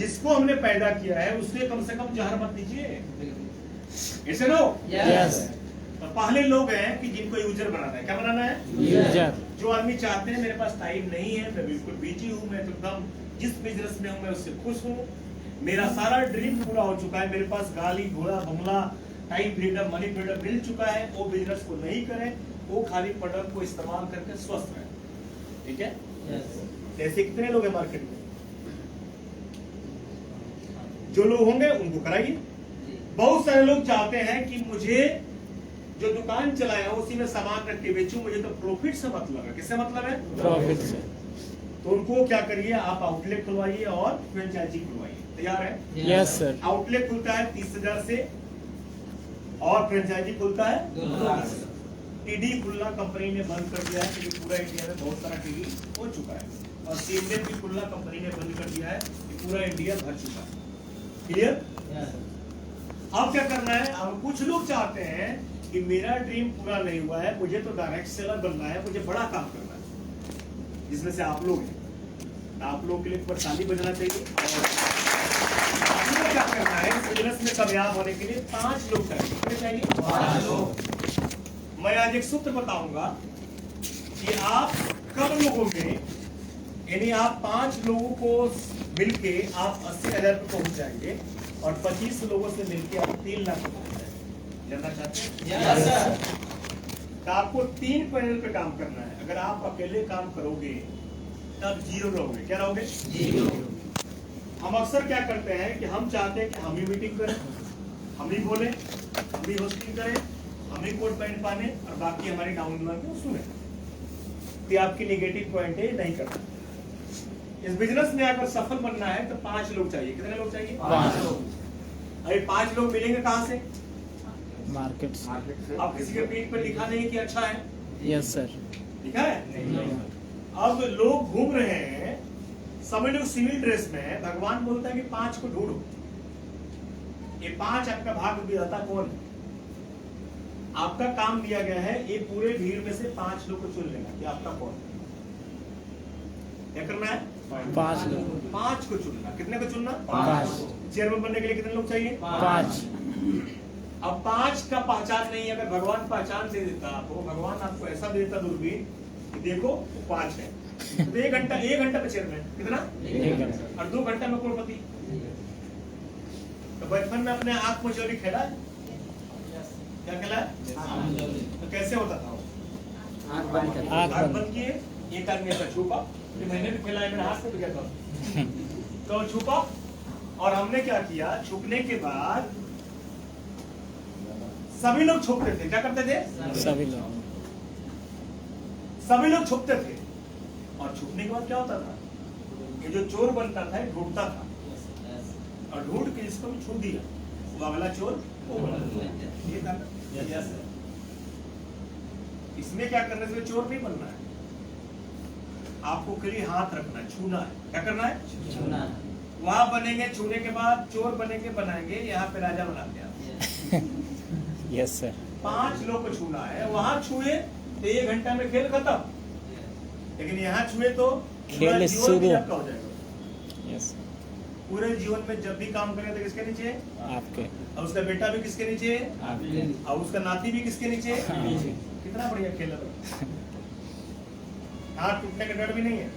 जिसको हमने पैदा किया है उससे कम से कम जहर मत दीजिए, ऐसे नो। यस। तो पहले लोग हैं कि जिनको यूजर बनाना है। क्या बनाना है? यूजर। जो आदमी चाहते हैं मेरे पास टाइम नहीं है, मैं बिल्कुल बिजी हूँ, मैं तो एकदम जिस बिजनेस में हूँ मैं उससे खुश हूँ, मेरा सारा ड्रीम पूरा हो चुका है, मेरे पास गाड़ी घोड़ा बंगला टाइम फ्रीडम मनी फ्रीडम मिल चुका है, वो बिजनेस को नहीं करें, वो खाली प्रोडक्ट को इस्तेमाल करके स्वस्थ रहे। ठीक है? ऐसे कितने लोग हैं मार्केट में? जो लोग होंगे उनको कराइए। बहुत सारे लोग चाहते हैं कि मुझे जो दुकान चलाया उसी में सामान रख के बेचूं, मुझे तो प्रॉफिट से मतलब है। किससे मतलब है? प्रॉफिट से। तो उनको क्या करिए, आप आउटलेट खुलवाइए और फ्रेंचाइजी खुलवाइए। तैयार है? Yes sir. आउटलेट खुलता है 30,000 से और फ्रेंचाइजी खुलता है 2,00,000 से। टीडी खुलना कंपनी ने बंद कर दिया है क्योंकि पूरा इंडिया में बहुत सारा टीडी हो चुका है, और सीएमडी भी खुलना कंपनी ने बंद कर दिया है कि पूरा इंडिया भर चुका है। क्लियर? अब क्या करना है? अब कुछ लोग चाहते हैं कि मेरा ड्रीम पूरा नहीं हुआ है, मुझे तो डायरेक्ट सेलर बनना है, मुझे बड़ा काम करना है, जिसमें से आप लोग हैं। आप लोग के लिए एक बार ताली बजाना चाहिए। और आपको क्या करना है इस बिजनेस में कामयाब होने के लिए? 5 लोग चाहिए। कितने चाहिए? 5 लोग। मैं आज एक सूत्र बताऊंगा कि आप कब लोगों में, यानी आप 5 लोगों को मिलके आप 80,000 पे पहुंच जाएंगे और 25 लोगों से मिलके आप 3 लाख पे पहुंच जाएंगे। जानना चाहते हैं? Yes sir. तो आपको 3 पैनल पे काम करना है। अगर आप अकेले काम करोगे तब जीरो रहोगे। क्या रहोगे? जीरो। हम अक्सर क्या करते हैं कि हम चाहते हैं कि हम ही मीटिंग करें, हम ही बोले, हम ही होस्टिंग करें, हम ही कोट पैंट पहने और बाकी हमारी डाउन को सुने। तो आपकी नेगेटिव पॉइंट है, नहीं करना। इस बिजनेस में अगर सफल बनना है तो 5 लोग चाहिए। कितने लोग चाहिए? 5 लोग। अरे 5 लोग मिलेंगे कहाँ से? मार्केट से। अब किसी के पीठ पर लिखा नहीं कि अच्छा है, यस सर। लिखा है? अब लोग घूम रहे हैं, सभी लोग सिविल ड्रेस में है, भगवान बोलता है कि 5 को ढूंढो। ये 5 आपका भाग्य विधाता कौन है? आपका काम दिया गया है ये पूरे भीड़ में से 5 लोग को चुन लेना कि आपका कौन है। क्या करना है? 5 लोग। 5 को चुनना। कितने को चुनना? 5। चेयरमैन बनने के लिए कितने लोग चाहिए? 5। अब 5 का पहचान नहीं, अगर भगवान पहचान दे देता तो भगवान आपको ऐसा दे देता दूरबीन कि देखो 5 है, तो 1 घंटा पे चेयरमैन कितना? 1 घंटा। और 2 घंटा में करोड़पति। तो बचपन में अपने आंख मचोली खेला? क्या खेला? तो कैसे होता था? आंख बंद किए, एक आदमी ऐसा छुपा, मैंने भी खेला है, मेरे हाथ से भी कहता तो छुपा, और हमने क्या किया, छुपने के बाद सभी लोग छुपते थे। क्या करते थे? सभी लोग छुपते थे। और छुपने के बाद क्या होता था? ये जो चोर बनता था ढूंढता था, और ढूंढ के इसको भी छू दिया, वो अगला चोर वो बना। ये था ना? इसमें क्या करने से चोर नहीं बनना है, आपको खाली हाथ रखना है, छूना है। क्या करना है? छूना। वहां बनेंगे, छूने के बाद चोर बनेंगे, बनाएंगे, यहाँ पे राजा बनाते हैं। Yes sir. 5 लोग को छूना है, वहां छुए तो 1 घंटा में खेल खत्म, लेकिन यहाँ छुए तो खेल शुरू हो जाएगा। यस। पूरे जीवन में जब भी काम करें तो किसके नीचे? आपके। और उसका बेटा भी किसके नीचे? आपके। और उसका नाती भी किसके नीचे? कितना बढ़िया खेल है। हाथ टूटने का डर भी नहीं है।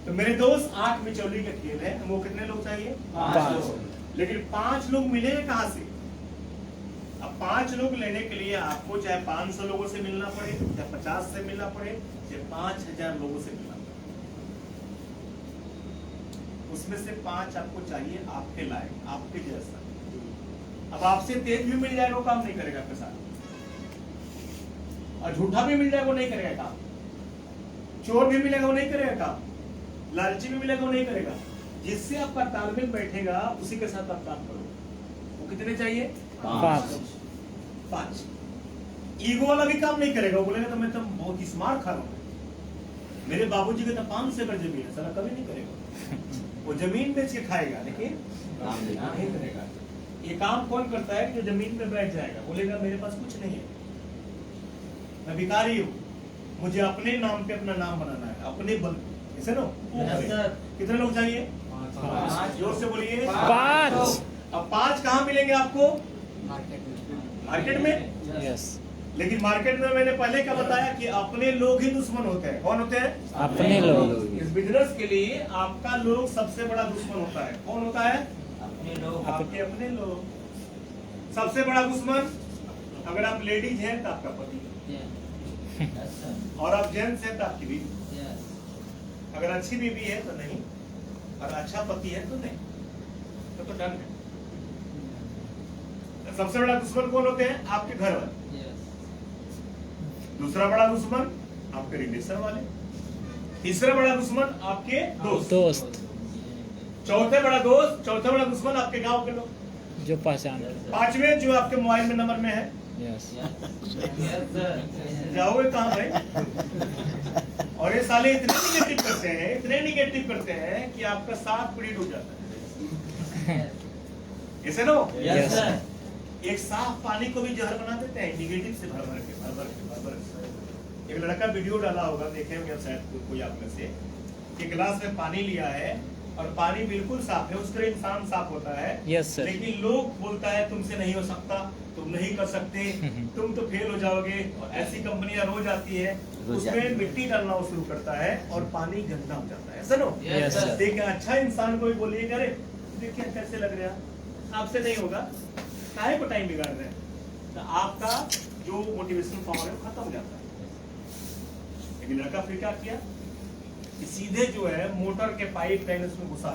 तो मेरे दोस्त 8 मिचौली का खेल है, वो कितने लोग चाहिए? 5। लेकिन 5 लोग मिलेंगे कहां से? अब 5 लोग लेने के लिए आपको चाहे 500 लोगों से मिलना पड़े, चाहे 50 से मिलना पड़े, चाहे 5,000 लोगों से मिलना पड़े, उसमें से 5 आपको चाहिए आपके लायक, आपके जैसा। अब आपसे तेज भी मिल जाएगा वो काम नहीं करेगा आपके साथ, और झूठा भी मिल जाएगा वो नहीं करेगा काम, चोर भी मिलेगा वो नहीं करेगा काम, लालची भी मिलेगा वो नहीं करेगा। जिससे आपका तालमेल बैठेगा उसी के साथ आप काम करो। वो कितने चाहिए? 5। ईगो वाला भी काम नहीं करेगा, वो बोलेगा तो मैं तो बहुत ही स्मार्ट खा रहा हूं, मेरे बाबूजी के तो 500 एकड़ जमीन है, साला कभी नहीं करेगा। वो जमीन बेच के खाएगा लेकिन काम नहीं करेगा। ये काम कौन करता है? जो जमीन पे बैठ जाएगा, बोलेगा मेरे पास कुछ नहीं है, मैं भिखारी हूँ, मुझे अपने नाम पे अपना नाम बनाना है, अपने बल पे। ऐसे नो? कितने लोग चाहिए? जोर से बोलिए। 5। अब 5 कहाँ मिलेंगे आपको? मार्केट में। यस। लेकिन मार्केट में मैंने पहले क्या बताया कि अपने लोग ही दुश्मन होते हैं। कौन होते हैं? अपने लोग। इस बिजनेस के लिए आपका लोग सबसे बड़ा दुश्मन होता है। कौन होता है? अपने लोग। आपके अपने लोग। सबसे बड़ा दुश्मन अगर आप लेडीज हैं तो आपका पति, और आप जेंट्स हैं तो आपकी बीवी। अगर अच्छी बीवी है तो नहीं, और अच्छा पति है तो नहीं, तो डन है। सबसे बड़ा दुश्मन कौन होते हैं? आपके घर वाले। दूसरा बड़ा दुश्मन आपके रिलेशन वाले। तीसरा बड़ा दुश्मन आपके दोस्त। चौथा बड़ा दुश्मन आपके गांव के लोग जो पहचान। 5वें जो आपके मोबाइल में नंबर में है। यस। जाओगे कहाँ भाई? और ये साले इतने निगेटिव करते हैं कि आपका 7 पीढ़ी डूब जाता है। ऐसे नो? यस। एक साफ पानी को भी जहर बना देते हैं, निगेटिव से भर भर के। एक लड़का वीडियो डाला होगा, देखे होंगे शायद कोई आप में से, कि गिलास में पानी लिया है और पानी बिल्कुल साफ है, उसके इंसान साफ होता है। Yes sir. लेकिन लोग बोलता है तुमसे नहीं हो सकता, तुम नहीं कर सकते, तुम तो फेल हो जाओगे। और ऐसी कंपनियां रोज आती है, उसमें मिट्टी डालना शुरू करता है और पानी गंदा हो जाता है। सुनो, Yes, sir. देखिए अच्छा इंसान को भी बोलिए, अरे देखिए कैसे लग रहा है, आपसे नहीं होगा, काहे को टाइम बिगाड़ रहे हैं, तो आपका जो मोटिवेशन पावर है वो खत्म हो जाता है। लेकिन लड़का फिर क्या किया कि सीधे जो है मोटर के पाइप लाइन उसमें घुसा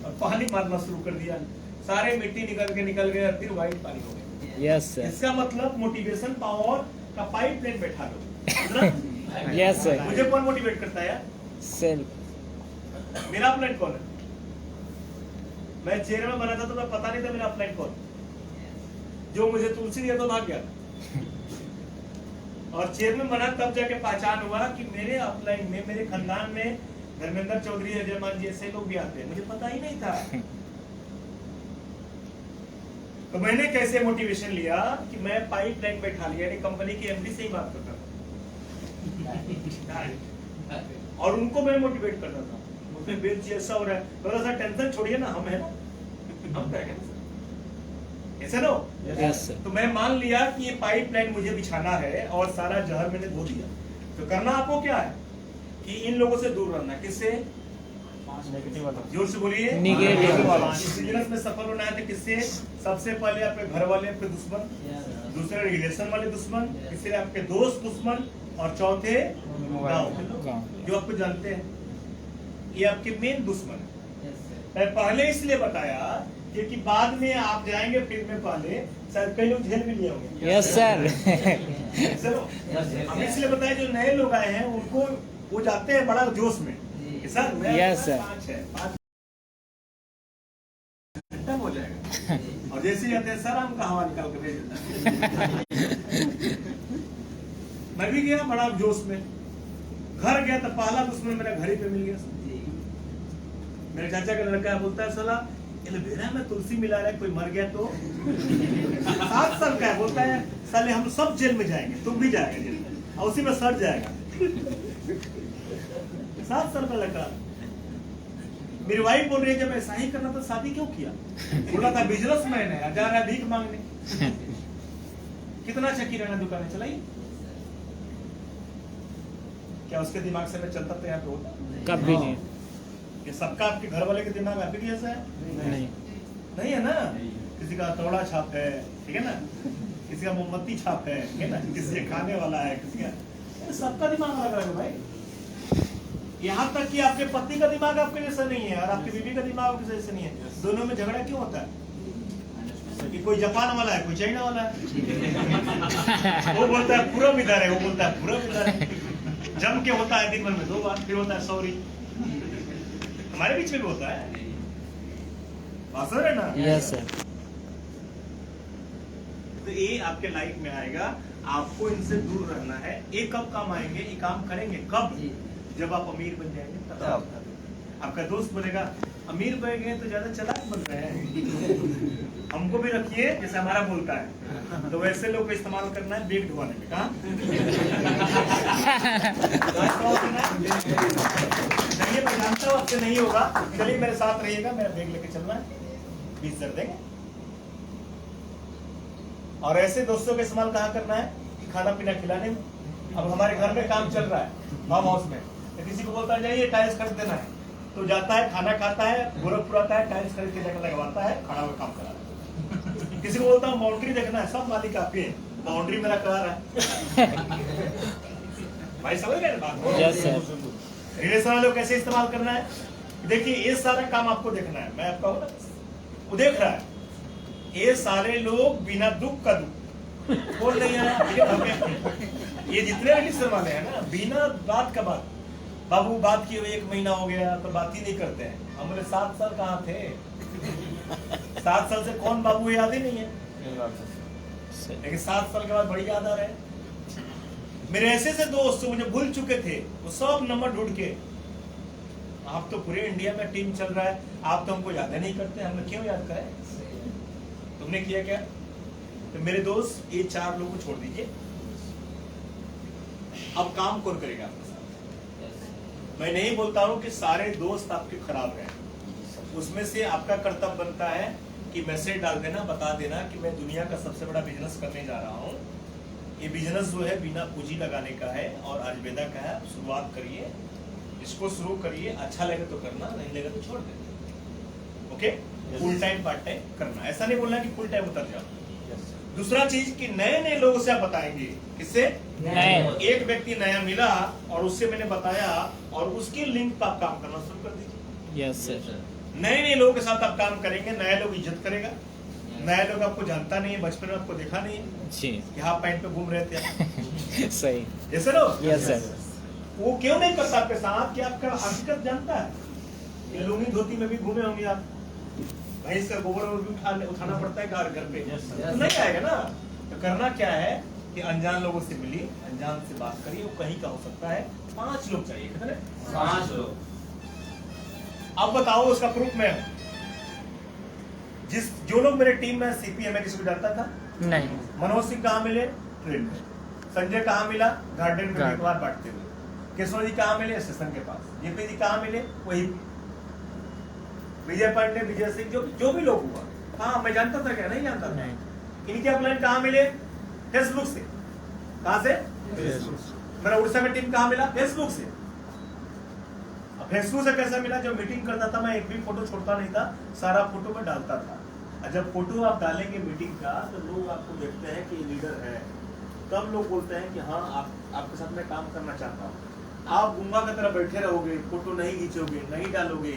और पानी मारना शुरू कर दिया। सारे मिट्टी निकल गए और फिर व्हाइट पानी हो गया। Yes sir. इसका मतलब मोटिवेशन पावर का पाइप लाइन बैठा दो। Yes sir. मुझे कौन मोटिवेट करता है यार? सेल्फ। मेरा अपलाइन कौन है? मैं चेहरे में बना था तो मैं पता नहीं था मेरा अपलाइन कौन। जो मुझे तुलसी दिया तो भाग गया, और चेयरमैन बना तब जाके पहचान हुआ कि मेरे अपलाइन में, मेरे खानदान में धर्मेंद्र चौधरी, अजय मान जी ऐसे लोग भी आते हैं, मुझे पता ही नहीं था। तो मैंने कैसे मोटिवेशन लिया कि मैं पाइप लाइन बैठा लिया, यानी कंपनी की एमडी से ही बात करता था और उनको मैं मोटिवेट करता था। उसमें बेच ऐसा हो रहा है, थोड़ा सा टेंशन छोड़िए ना, हम है ना, हम करेंगे ऐसा ना। Yes sir. तो मैं मान लिया कि ये पाइप लाइन मुझे बिछाना है और सारा जहर मैंने धो दिया। तो करना आपको क्या है कि इन लोगों से दूर रहना। किससे? जोर से बोलिए। नेगेटिव वाला। इस बिजनेस में सफल होना है तो किससे? सबसे पहले आपके घर वाले आपके दुश्मन, दूसरे रिलेशन वाले दुश्मन, तीसरे आपके दोस्त दुश्मन, और चौथे गांव के लोग जो आपको जानते हैं। ये आपके मेन दुश्मन है। मैं पहले इसलिए बताया क्योंकि बाद में आप जाएंगे फिर में पहले शायद कई लोग झेल भी लिए होंगे। Yes sir. हम इसलिए बताया जो नए लोग आए हैं उनको वो जाते हैं बड़ा जोश में कि सर Yes, sir. 5 है 5 खत्म हो जाएगा, और जैसे ही आते हैं सर हम हवा निकाल के भेज देता है। मैं भी गया बड़ा जोश में, घर गया तो पहला दुश्मन मेरा घर ही पे मिल गया। मेरे चाचा का लड़का बोलता है साला एलोवेरा में तुलसी मिला रहा है, कोई मर गया तो 7 साल का है, बोलता है साले हम सब जेल में जाएंगे, तुम भी जाएगा जेल में, और उसी में सड़ जाएगा। 7 साल का लड़का। मेरी वाइफ बोल रही है जब ऐसा ही करना तो शादी क्यों किया? बोला था बिजनेसमैन है, जा रहा है भीख मांगने। कितना अच्छा किराना दुकान चलाई, क्या उसके दिमाग से मैं चलता तो यहाँ पे होता? कभी नहीं। ये सबका आपके घर वाले के दिमाग आप भी ऐसा है? नहीं है ना। किसी का तोड़ा छाप है, ठीक है ना, किसी का मोमबत्ती छाप है, ठीक है ना, किसी का खाने वाला है, किसी का, सबका दिमाग अलग अलग है भाई। यहाँ तक कि आपके पति का दिमाग आपके जैसा नहीं है और आपकी बीवी का दिमाग आपके जैसा नहीं है। दोनों में झगड़ा क्यों होता है? कि कोई जापान वाला है, कोई चाइना वाला है। वो बोलता है पूरब इधर है, वो बोलता है पूरब इधर है। जम के होता है दिन भर में 2 बार, फिर होता है सॉरी। हमारे बीच में भी होता है, बात समझ रहे ना? Yes sir. तो ये आपके लाइफ में आएगा, आपको इनसे दूर रहना है। ये कब काम आएंगे? ये काम करेंगे कब? जब आप अमीर बन जाएंगे तब। आपका दोस्त बोलेगा अमीर बन गए तो ज्यादा चालाक बन रहे हैं, हमको भी रखिए जैसे हमारा बोलता है। तो वैसे लोग को इस्तेमाल करना है बेग ढुआने में। कहाँ चलिए मैं जानता हूँ आपसे नहीं होगा, चलिए मेरे साथ रहिएगा, मेरा बैग लेके चलना है, 20,000 देंगे। और ऐसे दोस्तों का इस्तेमाल कहाँ करना है कि खाना पीना खिलाने में। अब हमारे घर में काम चल रहा है फार्म हाउस में, तो किसी को बोलता है जाइए टाइल्स खरीद देना है, तो जाता है, खाना खाता है, गोरखपुर आता है, टाइल्स खरीद के लगवाता है, खड़ा हुआ काम करा रहा है। किसी को बोलता हूँ बाउंड्री देखना है, सब मालिक आपके हैं, बाउंड्री मेरा करा रहा है। भाई समझ गए बात? Yes sir. रिलेशन वालों को कैसे इस्तेमाल करना है, देखिए ये सारा काम आपको देखना है। मैं आपका वो देख रहा है, ये सारे लोग बिना दुख का दुख बोल रहे हैं। ये जितने रिलेशन वाले हैं ना, बिना बात का बात, बाबू बात किए हुए 1 महीना हो गया तो बात ही नहीं करते हैं। हम बोले 7 साल कहाँ थे? 7 साल से कौन बाबू याद ही नहीं है, लेकिन 7 साल के बाद बड़ी याद आ रहे हैं। मेरे ऐसे से दोस्त मुझे भूल चुके थे, वो सब नंबर ढूंढ के, आप तो पूरे इंडिया में टीम चल रहा है, आप तो हमको याद नहीं करते, हमें क्यों याद करें? तुमने किया क्या? तो मेरे दोस्त ये 4 लोगों को छोड़ दीजिए, अब काम कौन करेगा आपके साथ? मैं नहीं बोलता हूं कि सारे दोस्त आपके खराब हैं, उसमें से आपका कर्तव्य बनता है कि मैसेज डाल देना, बता देना कि मैं दुनिया का सबसे बड़ा बिजनेस करने जा रहा हूं। ये बिजनेस जो है बिना पूंजी लगाने का है और आयुर्वेदा का है। शुरुआत करिए, इसको शुरू करिए, अच्छा लगे तो करना, नहीं लगे तो छोड़ देना। Okay, full time part time करना, ऐसा नहीं बोलना कि फुल टाइम उतर जाओ। दूसरा चीज कि नए नए लोगों से आप बताएंगे, किससे? नए। एक व्यक्ति नया मिला और उससे मैंने बताया और उसके लिंक पर आप काम करना शुरू कर दीजिए। Yes sir. नए नए लोगों के साथ आप काम करेंगे, नया लोग इज्जत करेगा। नया लोग आपको जानता नहीं है, बचपन में आपको देखा नहीं है जी। कि हाफ पैंट पे घूम रहे थे सही। जैसे लो। Yes sir. वो क्यों नहीं करता आपके साथ कि आपका हकीकत जानता है कि लुंगी धोती में भी घूमे होंगे आप, भैंस का गोबर भी उठाना पड़ता है घर पे, तो नहीं आएगा ना। तो करना क्या है कि अनजान लोगों से मिलिए, अनजान से बात करिए, वो कहीं का हो सकता है। 5 लोग चाहिए, कितने? 5 लोग। अब बताओ उसका प्रूफ मैं हूं। जो लोग मेरे टीम में सीपीएम में किसी को डरता था नहीं। मनोज सिंह कहाँ मिले? ट्रेन में। संजय कहाँ मिला? गार्डन में अखबार बांटते हुए। केशव जी कहाँ मिले? स्टेशन के पास। जेपी जी कहाँ मिले? वही विजय पांडे, विजय सिंह, जो भी लोग हुआ। हाँ, मैं जानता था क्या? नहीं जानता था। इनके अपलाइन कहाँ मिले? फेसबुक से। कहाँ से? मेरा उड़ीसा का टीम कहाँ मिला? फेसबुक से। फेसबुक से कैसा मिला? जब मीटिंग करता था मैं एक भी फोटो छोड़ता नहीं था, सारा फोटो मैं डालता था। और जब फोटो आप डालेंगे मीटिंग का तो लोग आपको देखते हैं कि ये लीडर है, तब लोग बोलते हैं कि हाँ आपके साथ मैं काम करना चाहता हूँ। आप गुंगा की तरह बैठे रहोगे, फोटो नहीं खींचोगे, नहीं डालोगे,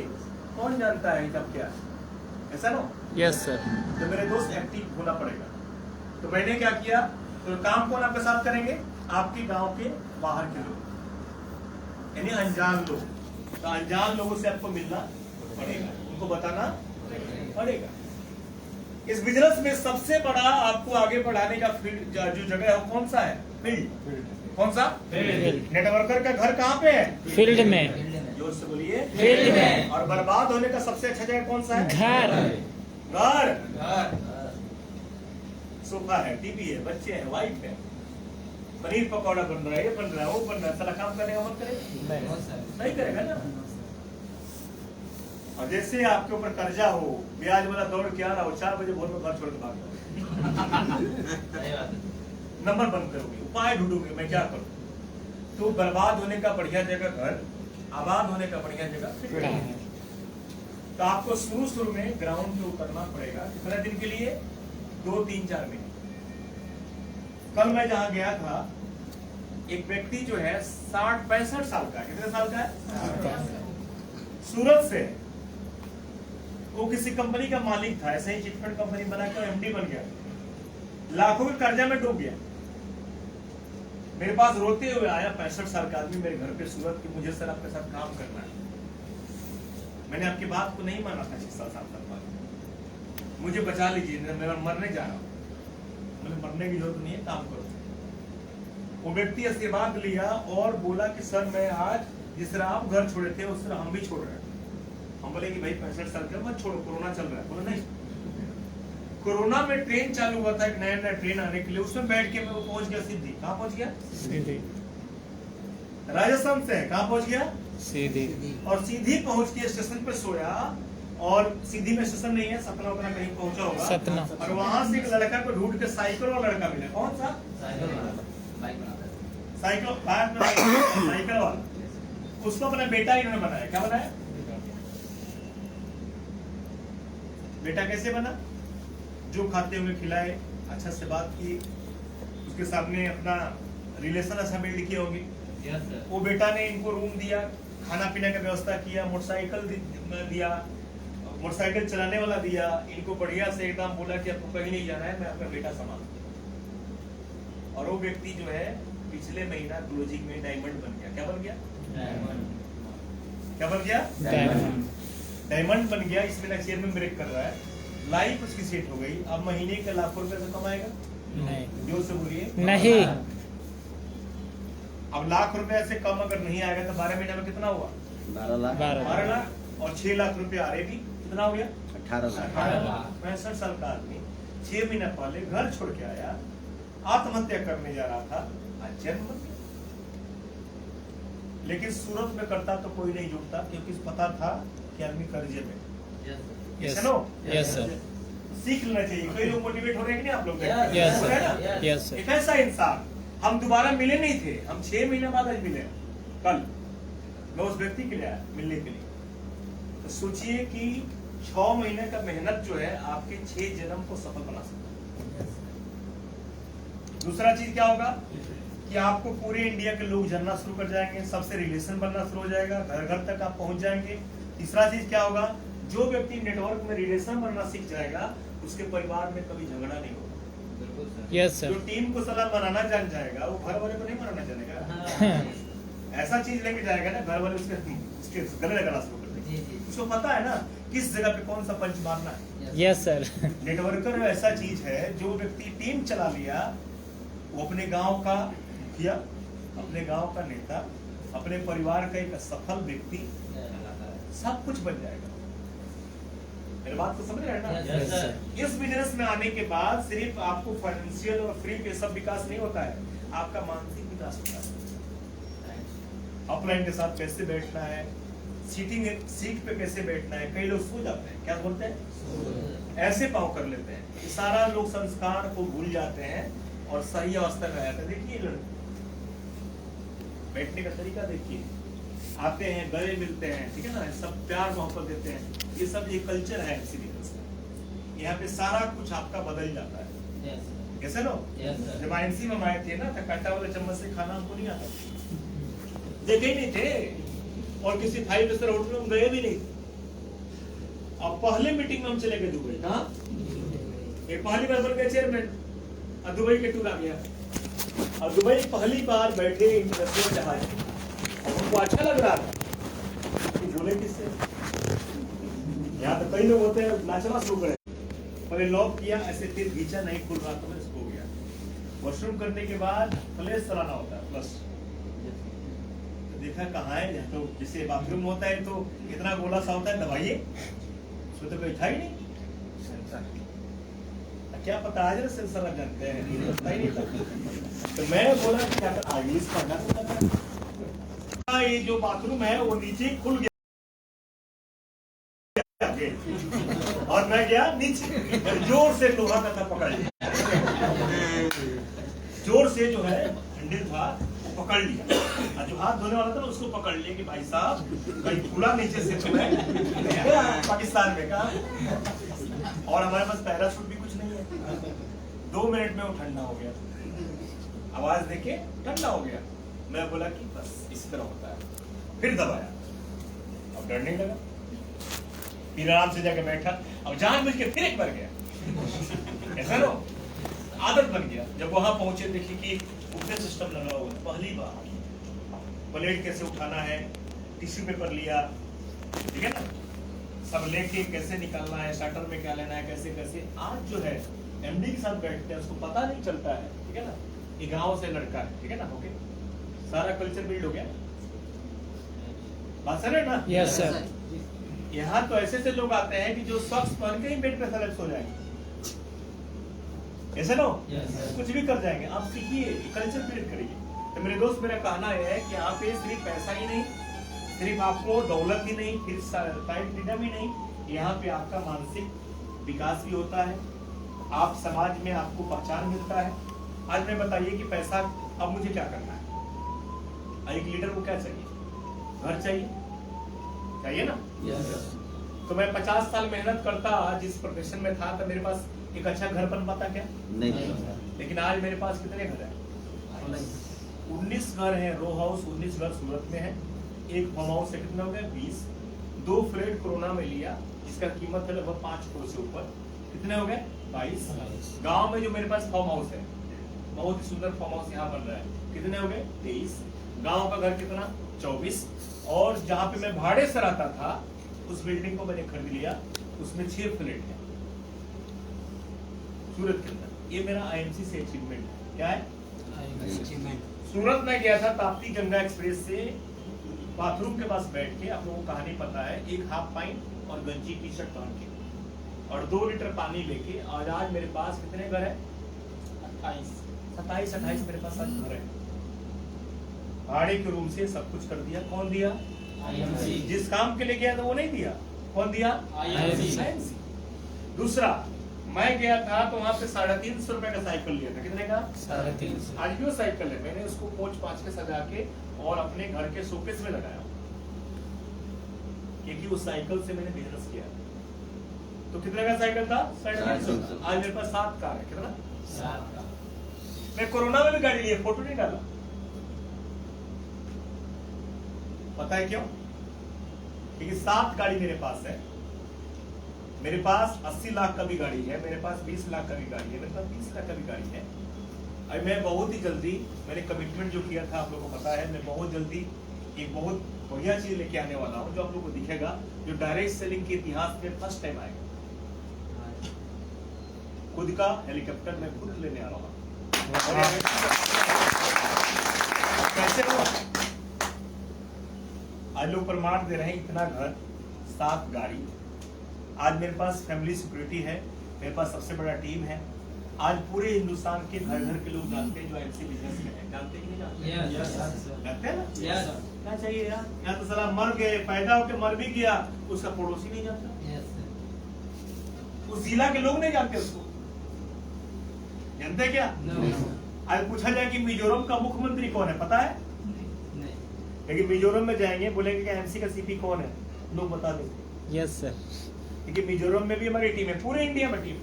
कौन जानता है कब क्या? ऐसा ना? Yes sir. तो मेरे दोस्त एक्टिव होना पड़ेगा। तो मैंने क्या किया, तो काम कौन आपके साथ करेंगे? आपके गांव के बाहर के लोग, यानी अनजान लोग। तो अनजान लोगों से आपको मिलना पड़ेगा, उनको बताना पड़ेगा। इस बिजनेस में सबसे बड़ा आपको आगे बढ़ाने का फील्ड जो जगह है वो कौन सा है? फील्ड। कौन सा? फील्ड। नेटवर्कर का घर कहाँ पे है? फील्ड में। जोर से बोलिए। फील्ड में। और बर्बाद होने का सबसे अच्छा जगह कौन सा है? घर। घर। सोफा है, टीवी है, बच्चे हैं, वाइफ है, पनीर पकौड़ा बन रहा है, ये बन रहा है, वो बन रहा है, सारा काम करेगा मन करेगा? नहीं करेगा ना। और जैसे आपके ऊपर कर्जा हो, ब्याज वाला दौड़ के आ रहा हो, 4 बजे भोर में घर छोड़ के भाग नंबर बंद करोगे, उपाय ढूंढोगे, मैं क्या करूं? तो बर्बाद होने का बढ़िया जगह घर, आबाद होने का बढ़िया जगह फील्ड। तो आपको शुरू में ग्राउंड पे उतरना पड़ेगा। कितने दिन के लिए? 2, 3, 4 महीने। कल मैं जहां गया था, एक व्यक्ति जो है 60-65 साल का, कितने साल का है? सूरत से। वो किसी कंपनी का मालिक था, ऐसे ही चिटफंड कंपनी बनाकर एमडी बन गया, लाखों के कर्जा में डूब गया। मेरे पास रोते हुए आया 65 साल का आदमी मेरे घर पे सूरत की, मुझे सर आपके साथ काम करना है। मैंने आपकी बात को नहीं माना था 6 साल तक बाद, मुझे बचा लीजिए, मैं मरने जा रहा हूँ। मतलब मरने की जरूरत नहीं है, काम करो। वो व्यक्ति आशीर्वाद लिया और बोला कि सर मैं आज जिस तरह आप घर छोड़े थे उस तरह हम भी छोड़ रहे हैं। हम बोले कि भाई 65 साल का मत छोड़ो, कोरोना चल रहा है। बोला नहीं, कोरोना में ट्रेन चालू हुआ था, एक नया ट्रेन आने के लिए, उसमें बैठ के मैं वो पहुंच गया सिद्धि। कहाँ पहुंच गया? राजस्थान से है, कहाँ पहुंच गया? सीधी। और सीधी पहुंच के स्टेशन पे सोया, और सीधी में स्टेशन नहीं है, सतना उतना कहीं पहुंचा होगा, सतना। और वहां से एक लड़का को ढूंढ के साइकिल और लड़का मिला। कौन सा? साइकिल वाला। उसको अपना बेटा इन्होंने बनाया। क्या बनाया? बेटा कैसे बना? जो खाते हुए खिलाए, अच्छा से बात की, उसके सामने अपना रिलेशन अच्छा बिल्ड किए होंगे। वो बेटा ने इनको रूम दिया, खाना पीने का व्यवस्था किया, मोटरसाइकिल दिया, मोटरसाइकिल चलाने वाला दिया, इनको बढ़िया से एकदम बोला कि आपको कहीं नहीं जाना है, मैं आपका बेटा संभाल। और वो व्यक्ति जो है पिछले महीना क्लोजिंग में डायमंड बन गया। क्या बन गया? क्या बन गया? डायमंड बन गया। इसमें ना चेयरमैन ब्रेक कर रहा है, लाइफ उसकी सेट हो गई। अब महीने के लाखों रुपए से कमाएगा? नहीं। जोर से बोलिए। नहीं। अब लाख रुपए से कम अगर नहीं आएगा तो 12 महीने में कितना हुआ? 12 लाख। 12 लाख। और 6 लाख रुपए आ रहे भी कितना हो गया? 18 लाख। 65 साल का आदमी 6 महीना पहले घर छोड़ के आया, आत्महत्या करने जा रहा था, आज जन्म बन गया। लेकिन सूरत में करता तो कोई नहीं जुड़ता, क्योंकि पता था कि आदमी कर्जे में। यस चलो, यस सर। सीख लेना चाहिए। कई लोग मोटिवेट हो रहे हैं कि नहीं आप लोग? यस हो रहे हैं सर। ना? Yes sir. एक ऐसा इंसान, हम दोबारा मिले नहीं थे, हम 6 महीने बाद आज मिले। कल मैं उस व्यक्ति के लिए आया मिलने के लिए। तो सोचिए कि 6 महीने का मेहनत जो है आपके 6 जन्म को सफल बना सकता है। दूसरा चीज क्या होगा कि आपको पूरे इंडिया के लोग जानना शुरू कर जाएंगे, सबसे रिलेशन बनना शुरू हो जाएगा, घर घर तक आप पहुंच जाएंगे। तीसरा चीज क्या होगा? जो व्यक्ति नेटवर्क में रिलेशन बनना सीख जाएगा, उसके परिवार में कभी झगड़ा नहीं होगा। यस जो सर। टीम को सलाह मनाना जान जाएगा, वो घर वाले को नहीं मनाना जानेगा। ऐसा चीज लेके जाएगा ना, घर वाले उसके गले लगाना शुरू कर देंगे। उसको पता है ना किस जगह पे कौन सा पंच मारना है। Yes sir. नेटवर्कर ऐसा चीज है, जो व्यक्ति टीम चला लिया, वो अपने गांव का मुखिया, अपने गांव का नेता, अपने परिवार का एक सफल व्यक्ति, सब कुछ बन जाएगा। मेरी बात को समझ रहे हैं ना? Yes sir. इस बिजनेस में आने के बाद सिर्फ आपको फाइनेंशियल और फ्री पे सब विकास नहीं होता है, आपका मानसिक विकास होता है। अपलाइन के साथ कैसे बैठना है, सीट पे कैसे बैठना है। कई लोग सो जाते हैं, क्या बोलते हैं? ऐसे पाँव कर लेते हैं कि सारा लोग संस्कार को भूल जाते हैं और सही अवस्था में आते हैं। देखिए बैठने का तरीका देखिए, आते हैं, गले मिलते हैं, ठीक है ना, सब प्यार मोहब्बत देते हैं। ये सब ये कल्चर है इसी बिजनेस में। यहाँ पे सारा कुछ आपका बदल जाता है। कैसे लो? जब आईएनसी में हम आए थे ना, तो कांटा वाले चम्मच से खाना हमको नहीं आता, देखे ही नहीं थे, और किसी 5 स्टार होटल में हम गए भी नहीं थे। अब पहले मीटिंग में हम चले गए दुबई। कहाँ? ये पहली बार बन गए चेयरमैन, और दुबई के टूर आ गया। और दुबई पहली बार बैठे इंटरनेशनल जहाज, उनको अच्छा लग रहा था कि बोले किससे। यहाँ तो कई लोग होते हैं नाचना शुरू करे, पहले लॉक किया, ऐसे फिर खींचा, नहीं खुल रहा तो मैं इसको हो गया। वॉशरूम करने के बाद फ्लैश चलाना होता है, प्लस तो देखा कहाँ है, तो जैसे बाथरूम होता है तो इतना गोला सा होता है, दबाइए, उसमें तो कोई था ही नहीं। क्या पता आज ना सेंसर लग जाते हैं, पता ही नहीं था। तो मैं बोला कि क्या इंग्लिश पढ़ना था। ये जो बाथरूम है वो नीचे खुल गया और मैं गया नीचे, जोर से लोहा का था पकड़ लिया, जोर से जो है हैंडल था पकड़ लिया, और जो हाथ धोने वाला था ना उसको पकड़ लिया कि भाई साहब कहीं खुला नीचे से तो है पाकिस्तान में का। और हमारे पास पैराशूट भी कुछ नहीं है। 2 मिनट में वो ठंडा हो गया, आवाज देके ठंडा हो गया। मैं बोला कि बस इस तरह होता है, फिर दबाया, अब डर नहीं लगा, फिर आराम से जाके बैठा। अब जानबूझ के फिर एक बार गया, ऐसा लो आदत बन गया। जब वहां पहुंचे देखिए कि बुफे सिस्टम लगा हुआ है, पहली बार प्लेट कैसे उठाना है, टिश्यू पेपर लिया, ठीक है ना, सब लेके कैसे निकालना है, स्टार्टर में क्या लेना है, कैसे कैसे। आज जो है एमडी के साथ बैठते हैं, उसको पता नहीं चलता है, ठीक है ना, ये गांव से लड़का है, ठीक है ना, ओके, सारा कल्चर बिल्ड हो गया। बात सर है ना? Yes sir. यहाँ तो ऐसे से लोग आते हैं कि जो सॉक्स पहन के ही बेड पे सेलेक्ट हो जाएंगे, ऐसे नो कुछ भी कर जाएंगे। आप सीखिए, कल्चर बिल्ड करिए। तो मेरे दोस्त, मेरा कहना यह है कि यहाँ पे सिर्फ पैसा ही नहीं, सिर्फ आपको दौलत ही नहीं, फिर टाइम फ्रीडम ही नहीं, यहाँ पे आपका मानसिक विकास भी होता है, आप समाज में आपको पहचान मिलता है। आज मैं बताइए कि पैसा अब मुझे क्या करना है? एक लीडर को क्या चाहिए? घर चाहिए, चाहिए ना? तो मैं 50 साल मेहनत करता जिस प्रोफेशन में था, तो मेरे पास एक अच्छा घर बन पाता क्या? नहीं। लेकिन आज मेरे पास कितने घर है? 19 घर है, रो हाउस 19 घर सूरत में है, एक फार्म हाउस है, कितना हो गया? 20। 2 फ्लैट कोरोना में लिया, जिसका कीमत है लगभग 5 करोड़ से ऊपर, कितने हो गए? 22। गांव में जो मेरे पास फार्म हाउस है, बहुत ही सुंदर फार्म हाउस यहाँ बन रहा है, कितने हो गए? 23। गांव का घर कितना? 24। और जहाँ पे मैं भाड़े से रहता था, उस बिल्डिंग को मैंने खरीद लिया, उसमें 6 फ्लैट है सूरत के अंदर। ये मेरा आईएमसी से अचीवमेंट है। क्या है? सूरत में गया था, ताप्ती गंगा एक्सप्रेस से बाथरूम के पास बैठ के, आप लोगों को कहानी पता है, एक हाफ पाइंट और गंजी टी शर्ट पहन के और 2 लीटर पानी लेके, और आज मेरे पास कितने घर है? 27 मेरे पास आज घर है। भाड़े के रूम से सब कुछ कर दिया। कौन दिया? आईएमसी। जिस काम के लिए गया था वो नहीं दिया। कौन दिया? आईएमसी। दूसरा, मैं गया था तो वहां पे 350 रुपए का साइकिल लिया था। कितने का? 350। आज भी वो साइकिल है, मैंने उसको पोंछ पाँच के सजा के और अपने घर के शोकेस में लगाया, क्योंकि उस साइकिल से मैंने बिजनेस किया। तो कितने का साइकिल था? 350। आज मेरे पास 7 कार है। कितना? 7 कार। मैं कोरोना में भी गाड़ी लिया, फोटो नहीं डाला। पता है क्यों? क्योंकि 7 गाड़ी मेरे पास है। मेरे पास 80 लाख का भी गाड़ी है, मेरे पास 20 लाख का भी गाड़ी है, मेरे पास 30 लाख का भी गाड़ी है। और मैं बहुत ही जल्दी, मैंने कमिटमेंट जो किया था आप लोगों को पता है, मैं बहुत जल्दी एक बहुत बढ़िया चीज लेके आने वाला हूँ, जो आप लोगों को दिखेगा, जो डायरेक्ट सेलिंग के इतिहास में फर्स्ट टाइम आएगा। खुद का हेलीकॉप्टर मैं खुद लेने आ रहा हूँ। कैसे हुआ? आज लोग प्रमाण दे रहे हैं, इतना घर, 7 गाड़ी। आज मेरे पास फैमिली सिक्योरिटी है, मेरे पास सबसे बड़ा टीम है। आज पूरे हिंदुस्तान के घर घर के लोग जानते हैं जो आईएमसी बिजनेस में है। जानते कि नहीं जानते? जानते हैं ना? क्या चाहिए यार? यहाँ तो साला मर गए, पैदा होके मर भी गया, उसका पड़ोसी नहीं जानता, उस जिला के लोग नहीं जानते उसको। जानते क्या? आज पूछा जाए कि मिजोरम का मुख्यमंत्री कौन है, पता है? लेकिन मिजोरम में जाएंगे, बोलेंगे कि आईएमसी का सीपी कौन है, लोग बता देंगे। Yes sir. क्योंकि मिजोरम में भी हमारी टीम है, पूरे इंडिया में टीम।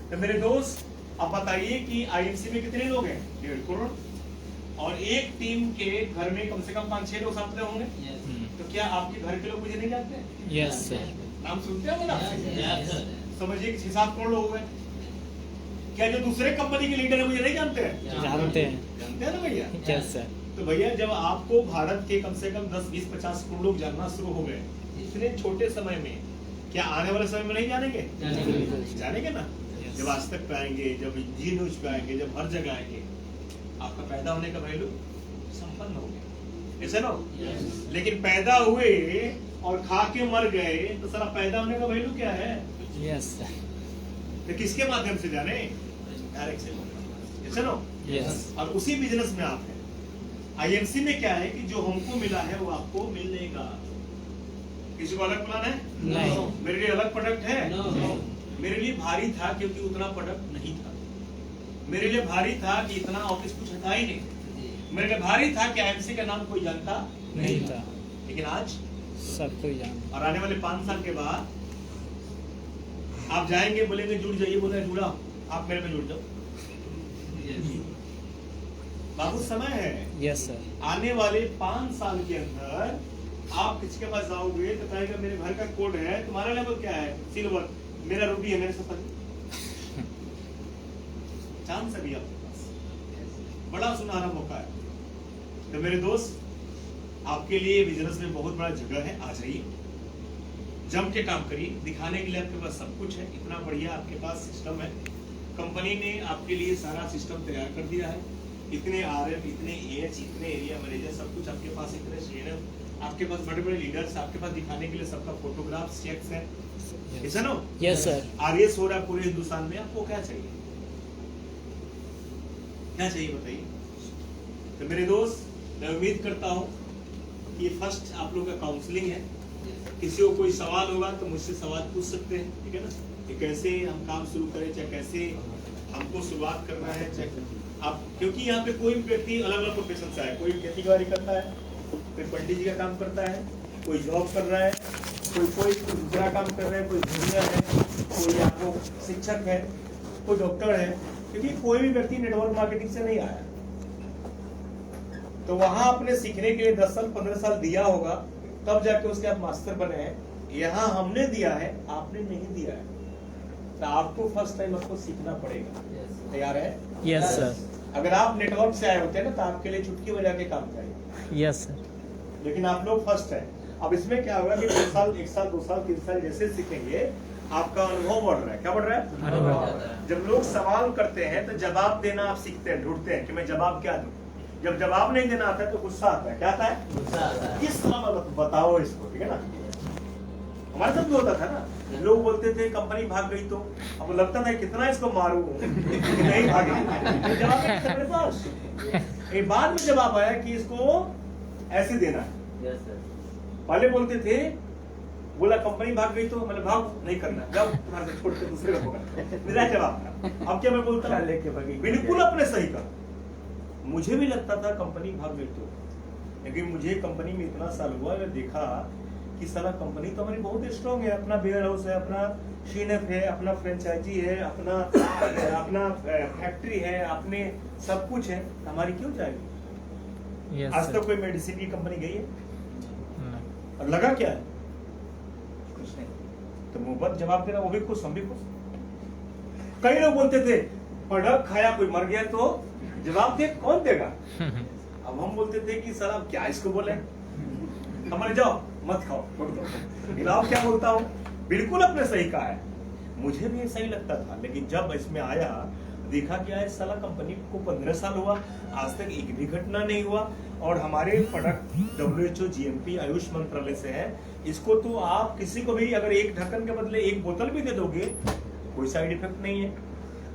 तो मेरे दोस्त, अब बताइए कि आईएमसी में कितने लोग हैं? 1.5 करोड़। और एक टीम के घर में कम से कम 5-6 लोग साथ में होंगे। तो क्या आपके घर के लोग मुझे नहीं जानते? Yes sir. नाम सुनते हो मेरा? समझिए कि 6-7 करोड़ लोग हैं। क्या जो दूसरे कंपनी के लीडर है मुझे नहीं जानते हैं? जानते हैं। जानते हैं ना भैया? Yes sir. तो भैया, जब आपको भारत के कम से कम 10-20-50 करोड़ लोग जानना शुरू हो गए इतने छोटे समय में, क्या आने वाले समय में नहीं जानेंगे? जानेंगे ना। जब आज तक पे आएंगे, जब जी न्यूज पे आएंगे, जब हर जगह आएंगे, आपका पैदा होने का वैल्यू संपन्न हो गया, ऐसा ना? लेकिन पैदा हुए और खा के मर गए तो सारा पैदा होने का वैल्यू क्या है? यस। तो किसके माध्यम से जाने? डायरेक्ट से, ऐसा ना? यस। और उसी बिजनेस में आप हैं। आईएमसी में क्या है कि जो हमको मिला है वो आपको मिलेगा। किसी को अलग प्लान है? नहीं। मेरे लिए अलग प्रोडक्ट है? नहीं। मेरे लिए भारी था क्योंकि उतना प्रोडक्ट नहीं था। मेरे लिए भारी था कि इतना ऑफिस कुछ था ही नहीं। मेरे लिए भारी था कि आईएमसी का नाम कोई जानता नहीं था। लेकिन आज सब कोई जानता। और आने वाले 5 साल के बाद आप जाएंगे, बोलेंगे जुड़ जाइए, बोले जुड़ा, आप मेरे में जुड़ जाओ। बाबू, समय है। Yes sir. आने वाले 5 साल के अंदर आप किसके पास जाओगे तो कहेगा मेरे घर का कोड है, तुम्हारा लेवल क्या है? सिल्वर। मेरा रूबी है, मेरे सफर। चांस अभी आपके पास बड़ा सुनहरा मौका है। तो मेरे दोस्त, आपके लिए बिजनेस में बहुत बड़ा जगह है। आ जाइए, जम के काम करिए। दिखाने के लिए आपके पास सब कुछ है, इतना बढ़िया आपके पास सिस्टम है। कंपनी ने आपके लिए सारा सिस्टम तैयार कर दिया है। इतने आरएम, इतने एएच, इतने एरिया मैनेजर, सब कुछ आपके पास, इतने शेयर, आपके पास बड़े बड़े लीडर्स, आपके पास दिखाने के लिए सबका फोटोग्राफ चेक्स है, ऐसा ना? Yes sir. आरएस हो रहा है पूरे हिंदुस्तान में। आपको क्या चाहिए? क्या चाहिए बताइए? तो मेरे दोस्त, मैं उम्मीद करता हूँ कि फर्स्ट आप लोग का काउंसलिंग है। किसी को कोई सवाल होगा तो मुझसे सवाल पूछ सकते हैं, ठीक है ना, कि कैसे हम काम शुरू करें, चाहे कैसे हमको शुरुआत करना है, चाहे आप, क्योंकि यहाँ पे कोई व्यक्ति अलग अलग प्रोफेशन से है। कोई खेती बाड़ी करता है, कोई पंडित जी का काम करता है, कोई जॉब कर रहा है, कोई दूसरा काम कर रहा है, कोई इंजीनियर है, कोई आपको शिक्षक है, कोई डॉक्टर है, क्योंकि कोई भी व्यक्ति नेटवर्क मार्केटिंग से नहीं आया। तो वहां आपने सीखने के लिए 10 साल 15 साल दिया होगा, तब जाके उसके आप मास्टर बने हैं। यहाँ हमने दिया है, आपने नहीं दिया है, तो आपको फर्स्ट टाइम आपको सीखना पड़ेगा। तैयार है? Yes sir. अगर आप नेटवर्क से आए होते हैं ना, तो आपके लिए चुटकी बजा के काम चाहिए। Yes sir. लेकिन आप लोग फर्स्ट है। अब इसमें क्या होगा कि 2 साल 1 साल 2 साल 3 साल जैसे सीखेंगे, आपका अनुभव बढ़ रहा है। क्या बढ़ रहा है? अनुभव। जब लोग सवाल करते हैं तो जवाब देना आप सीखते हैं, ढूंढते हैं कि मैं जवाब क्या दूं। जब जवाब नहीं देना आता है तो गुस्सा आता है। क्या आता है? गुस्सा आता है। किस तरह बताओ इसको, ठीक है ना। हमारे साथ भी होता था ना, लोग बोलते थे कंपनी भाग गई, तो अब लगता था कितना इसको मारूं कि नहीं भागी। जवाब नहीं था मेरे पास। एक बाद में जवाब आया कि इसको ऐसे देना है। पहले बोलते थे, बोला कंपनी भाग गई तो मैंने भाग नहीं करना, जब तुम्हारे से छोड़ के दूसरे का होगा, मेरा जवाब था। अब क्या मैं बोलता हूँ? बिल्कुल अपने सही का। मुझे भी लगता था कंपनी भाग गई तो, लेकिन मुझे कंपनी में इतना साल हुआ, मैं देखा कि साला कंपनी तो हमारी बहुत स्ट्रांग है। अपना वेयर हाउस है, अपना शीनफ है, अपना फ्रेंचाइजी है, अपना फैक्ट्री है, अपने सब कुछ है, हमारी क्यों जाएगी? आज तक कोई मेडिसिन की कंपनी गई है? और लगा क्या है? कुछ नहीं। तो मुंह जवाब देना, वो भी खुश, हम भी खुश। कई लोग बोलते थे प्रोडक्ट खाया कोई मर गया तो जवाब दे, कौन देगा? अब हम बोलते थे कि सर आप क्या इसको बोले, हमारे जाओ मत खाओ, छोड़ दो। इलाव क्या बोलता हूँ, बिल्कुल अपने सही का है। मुझे भी सही लगता था, लेकिन जब इसमें आया, देखा कि आज साला कंपनी को 15 साल हुआ, आज तक एक भी घटना नहीं हुआ। और हमारे प्रोडक्ट WHO GMP आयुष मंत्रालय से है। इसको तो आप किसी को भी अगर एक ढक्कन के बदले एक बोतल भी दे दोगे, कोई साइड इफेक्ट नहीं है।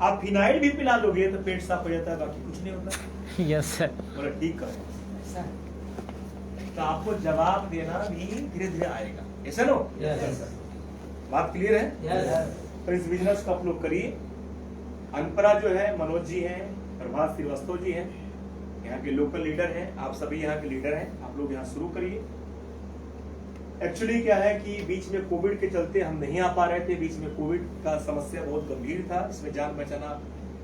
आप फिनाइल भी पिला दोगे तो पेट साफ हो जाता है, बाकी कुछ नहीं होता। Yes sir. बोला ठीक है, ऐसा है। तो आपको जवाब देना भी धीरे धीरे आएगा, ऐसा नो? बात क्लियर है? तो इस बिजनेस को आप लोग करिए। अनपरा जो है, मनोज जी हैं, प्रभात श्रीवास्तव जी हैं, यहाँ के लोकल लीडर हैं, आप सभी यहाँ के लीडर हैं। आप लोग यहाँ शुरू करिए। एक्चुअली क्या है कि बीच में कोविड के चलते हम नहीं आ पा रहे थे। बीच में कोविड का समस्या बहुत गंभीर था, इसमें जान बचाना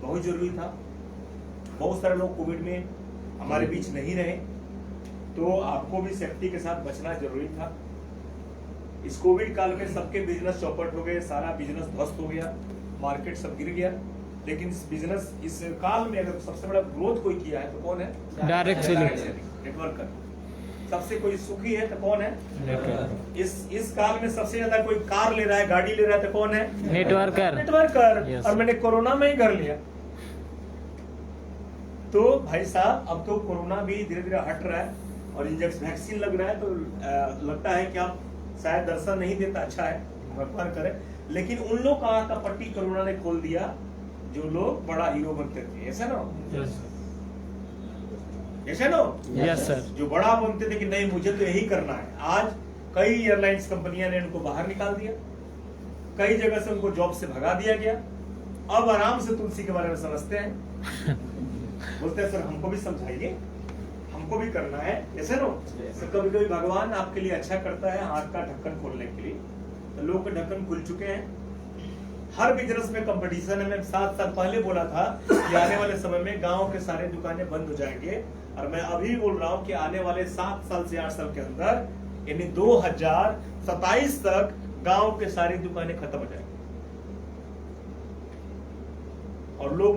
बहुत जरूरी था। बहुत सारे लोग कोविड में हमारे बीच नहीं रहे, तो आपको भी सेफ्टी के साथ बचना जरूरी था। इस कोविड काल में सबके बिजनेस चौपट हो गए, सारा बिजनेस ध्वस्त हो गया, मार्केट सब गिर गया। लेकिन इस बिजनेस, इस काल में अगर सबसे बड़ा ग्रोथ कोई किया है तो कौन है? Direct selling, networker. सबसे कोई सुखी है तो कौन है? इस काल में सबसे ज्यादा कोई कार ले रहा है, गाड़ी ले रहा है तो कौन है? नेटवर्कर। नेटवर्कर। और मैंने कोरोना में ही कर लिया। तो भाई साहब, अब तो कोरोना भी धीरे धीरे हट रहा है और इंजेक्शन वैक्सीन लग रहा है, तो लगता है कि आप शायद दर्शन नहीं देता, अच्छा है, भगवान करे। लेकिन उन लोग का पट्टी कोरोना ने खोल दिया जो लोग बड़ा हीरो बनते थे, ऐसा ना? ऐसा ना? Yes sir. जो बड़ा बनते थे कि नहीं मुझे तो यही करना है। आज कई एयरलाइंस कंपनियां ने उनको बाहर निकाल दिया, कई जगह से उनको जॉब से भगा दिया गया। अब आराम से तुलसी के बारे में समझते हैं। बोलते हैं सर हमको भी समझाइए, हमको भी करना है, ऐसे नो? तो कभी कभी भगवान आपके लिए अच्छा करता है हाथ का ढक्कन खोलने के लिए। तो लोग के ढक्कन खुल चुके हैं। हर बिजनेस में कंपटीशन है। मैं 7 साल पहले बोला था कि आने वाले समय में गांव के सारे दुकानें बंद हो जाएंगे, और मैं अभी बोल रहा हूं कि आने वाले 7 साल से 8 साल के अंदर, यानी 2027 तक गांव के सारी दुकानें खत्म हो जाएंगी और लोग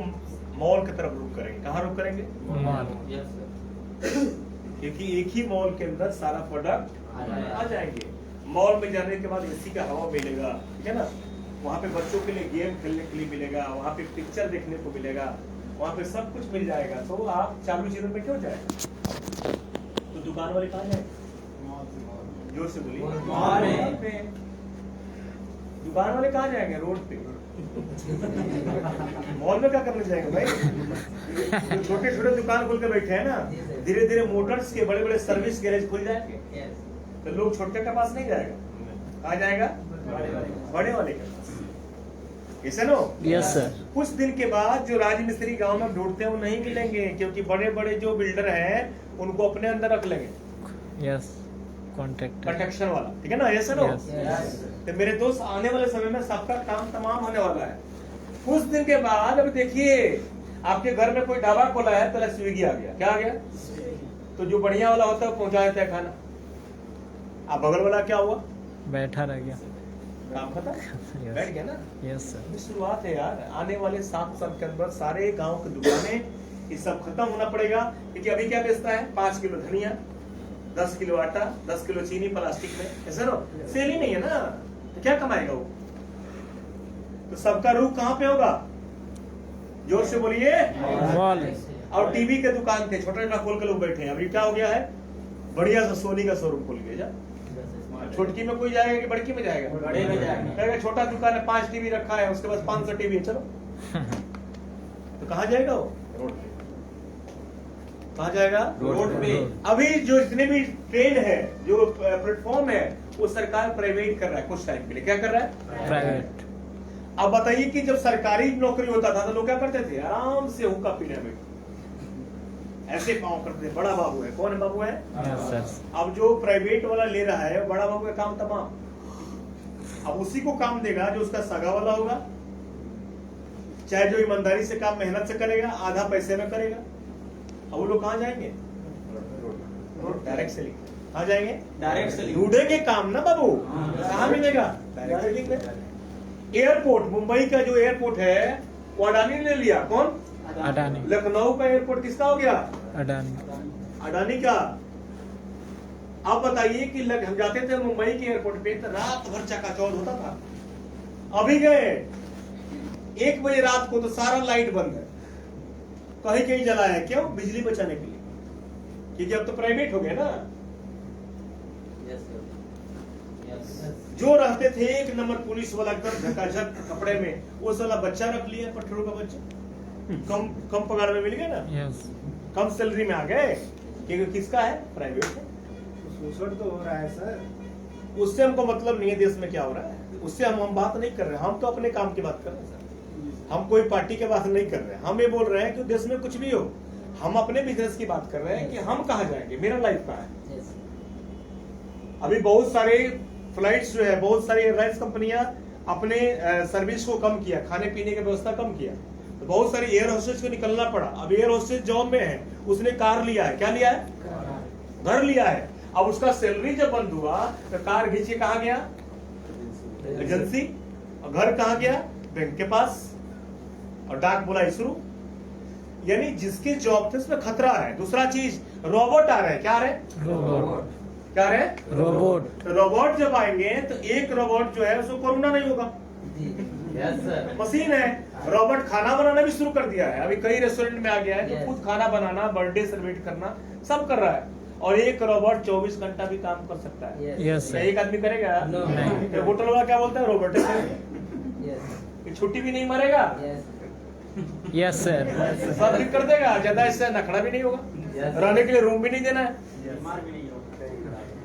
मॉल की तरफ रुख करेंगे। कहाँ रुख करेंगे? मॉल। क्योंकि एक ही मॉल के अंदर सारा प्रोडक्ट आ जाएंगे। मॉल में जाने के बाद एसी का हवा मिलेगा, ठीक है ना? वहाँ पे बच्चों के लिए गेम खेलने के लिए मिलेगा, वहाँ पे पिक्चर देखने को मिलेगा, वहाँ पे सब कुछ मिल जाएगा। तो आप चालू चीजों पे क्यों जाए? तो दुकान वाले कहाँ जाए? जोर से बोलिए। दुकान वाले कहाँ जाएंगे? रोड पे। मॉल में क्या करने जाएंगे भाई? जो छोटे छोटे दुकान खोल के बैठे हैं ना, धीरे धीरे मोटर्स के बड़े बड़े सर्विस गैरेज खुल जाएंगे, तो लोग छोटे के पास नहीं जाएगा, कहाँ जाएगा? बड़े वाले के पास। ऐसे नो? Yes sir. कुछ दिन के बाद जो राजमिस्त्री गांव में ढूंढते हैं वो नहीं मिलेंगे, क्योंकि बड़े बड़े जो बिल्डर हैं उनको अपने अंदर रख लेंगे। यस, कॉन्ट्रैक्टर, प्रोटेक्शन वाला, ठीक है ना? ऐसे नो? तो मेरे दोस्त, आने वाले समय में सबका काम तमाम होने वाला है। कुछ दिन के बाद अब देखिए, आपके घर में कोई ढाबा खोला है, पहले स्विगी आ गया। क्या आ गया? तो जो बढ़िया वाला होता है वो पहुंचा देता है खाना। अब बगल वाला क्या हुआ? बैठा रह गया, काम खत्म, बैठ गया ना। Yes sir. ये शुरुआत है यार। आने वाले 7 साल के अंदर सारे गांव की दुकानें ये सब खत्म होना पड़ेगा। क्योंकि अभी क्या बेचता है? 5 किलो धनिया, 10 किलो आटा, 10 किलो चीनी प्लास्टिक में, ऐसा ना? सेल ही नहीं है ना, तो क्या कमाएगा वो? तो सबका रुख कहाँ पे होगा? जोर से बोलिए। मॉल। और टीवी के दुकान थे, छोटा छोटा खोल के लोग बैठे हैं। अभी क्या हो गया है? बढ़िया सा सोनी का शोरूम खोल गया। जा छोटकी में कोई जाएगा कि बड़की में जाएगा? बड़े में जाएगा। छोटा दुकान है, 5 टीवी रखा है, उसके पास 500 टीवी है, चलो। तो कहाँ जाएगा वो? रोड पे। कहाँ जाएगा? रोड पे। अभी जो जितने भी ट्रेन है, जो प्लेटफॉर्म है, वो सरकार प्राइवेट कर रहा है कुछ टाइम के लिए। क्या कर रहा है? प्राइवेट। अब बताइए कि जब सरकारी नौकरी होता था तो लोग क्या करते थे? आराम से हुक्का पीने में ऐसे पाँव करते थे। बड़ा बाबू है। कौन है बाबू है? Yes sir. अब जो प्राइवेट वाला ले रहा है, बड़ा बाबू का काम तमाम। अब उसी को काम देगा जो उसका सगा वाला होगा, चाहे जो ईमानदारी से काम मेहनत से करेगा, आधा पैसे में करेगा। अब वो लोग कहाँ जाएंगे? Direct selling. कहाँ जाएंगे? Direct selling. ढूंढेंगे काम ना बाबू, कहाँ मिलेगा? डायरेक्ट सेलिंग में। एयरपोर्ट, मुंबई का जो एयरपोर्ट है वो अडानी ने लिया। कौन? अडानी। लखनऊ का एयरपोर्ट किसका हो गया? अडानी। अडानी का। आप बताइए कि हम जाते थे मुंबई के एयरपोर्ट पे तो रात भर चकाचौंध होता था। अभी गए 1 बजे रात को तो सारा लाइट बंद है, कहीं कहीं जला है। क्यों? बिजली बचाने के लिए, क्योंकि अब तो प्राइवेट हो गया ना। जो रहते थे 1 नंबर पुलिस वाला एकदम झकाझक कपड़े में, वो साला बच्चा रख लिया, पट्टरों का बच्चा। कम पगार में मिल गया ना, यस। कम सैलरी में आ गए, क्योंकि किसका है? प्राइवेट है। शोषण तो हो रहा है सर। उससे हमको मतलब नहीं है देश में क्या हो रहा है, उससे हम बात नहीं कर रहे हैं। हम तो अपने काम की बात कर रहे हैं सर। हम कोई पार्टी की बात नहीं कर रहे हैं। हम ये बोल रहे हैं कि देश में कुछ भी हो, हम अपने बिजनेस की बात कर रहे हैं कि हम कहाँ जाएंगे, मेरा लाइफ कहाँ है। अभी बहुत सारे फ्लाइट्स जो है, बहुत सारी एयरलाइंस कंपनियां अपने सर्विस को कम किया, खाने पीने की व्यवस्था कम किया, तो बहुत सारी एयर होस्टेस को निकलना पड़ा। अब एयर होस्टेस जॉब में है, उसने कार लिया है। क्या लिया है? घर लिया है। अब उसका सैलरी जब बंद हुआ तो कार घींचे कहाँ गया? एजेंसी। और घर कहाँ गया? बैंक के पास। और डाक बुलाई शुरू। यानी जिसके जॉब थे उसमें खतरा है। दूसरा चीज, रोबोट आ रहे हैं। क्या आ रहे हैं? रोबोट। क्या आ रहे हैं? रोबोट। तो रोबोट जब आएंगे तो एक रोबोट जो है उसको कोरोना नहीं होगा। Yes sir. मशीन है। रोबोट खाना बनाना भी शुरू कर दिया है। अभी कई रेस्टोरेंट में आ गया है, तो खुद खाना बनाना, बर्थडे सेलिब्रेट करना सब कर रहा है। और एक रोबोट 24 घंटा भी काम कर सकता है। यस क्या सर। एक आदमी करेगा? नहीं। तो होटल वाला क्या बोलता है? रोबोट छुट्टी भी नहीं मारेगा, यस सर। सब ठीक कर देगा, ज्यादा इससे नखड़ा भी नहीं होगा, रहने के लिए रूम भी नहीं देना है।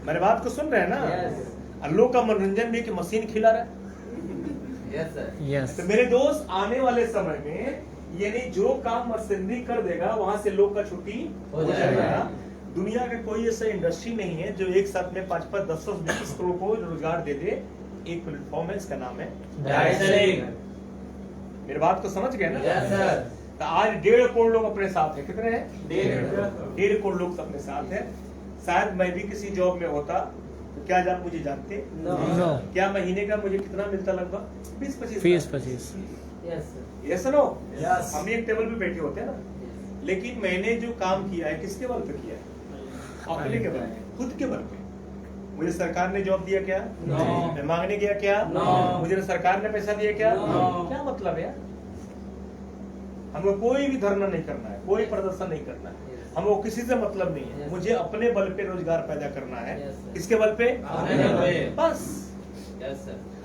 मेरे बात को सुन रहे हैं ना? लोग का मनोरंजन भी कि मशीन खिला रहा है। यस। तो मेरे दोस्त, आने वाले समय में यानी जो काम मशीनरी कर देगा, वहां से लोग का छुट्टी हो जाएगा। दुनिया का कोई ऐसा इंडस्ट्री नहीं है जो एक साथ में 5-5, 10-10, 20 करोड़ को रोजगार दे दे। एक प्लेटफॉर्म है, इसका नाम है डायरेक्ट सेलिंग। मेरी बात को समझ गए ना? Yes sir. तो आज 1.5 करोड़ लोग अपने साथ है। कितने हैं? 1.5 करोड़ लोग अपने साथ है। शायद मैं भी किसी जॉब में होता तो क्या आप मुझे जानते? नो। क्या महीने का मुझे कितना मिलता? लगभग 20-25। 20-25। Yes no? हम एक टेबल पे बैठे होते हैं ना, लेकिन मैंने जो काम किया है किसके बल पे किया है? अपने के बल पे, खुद के बल पे। मुझे सरकार ने जॉब दिया क्या? मैं मांगने गया क्या? मुझे सरकार ने पैसा दिया क्या? क्या मतलब है? हमको कोई भी धरना नहीं करना है, कोई प्रदर्शन नहीं करना है, हमको किसी से मतलब नहीं है। मुझे अपने बल पे रोजगार पैदा करना है। किसके बल पे? बस।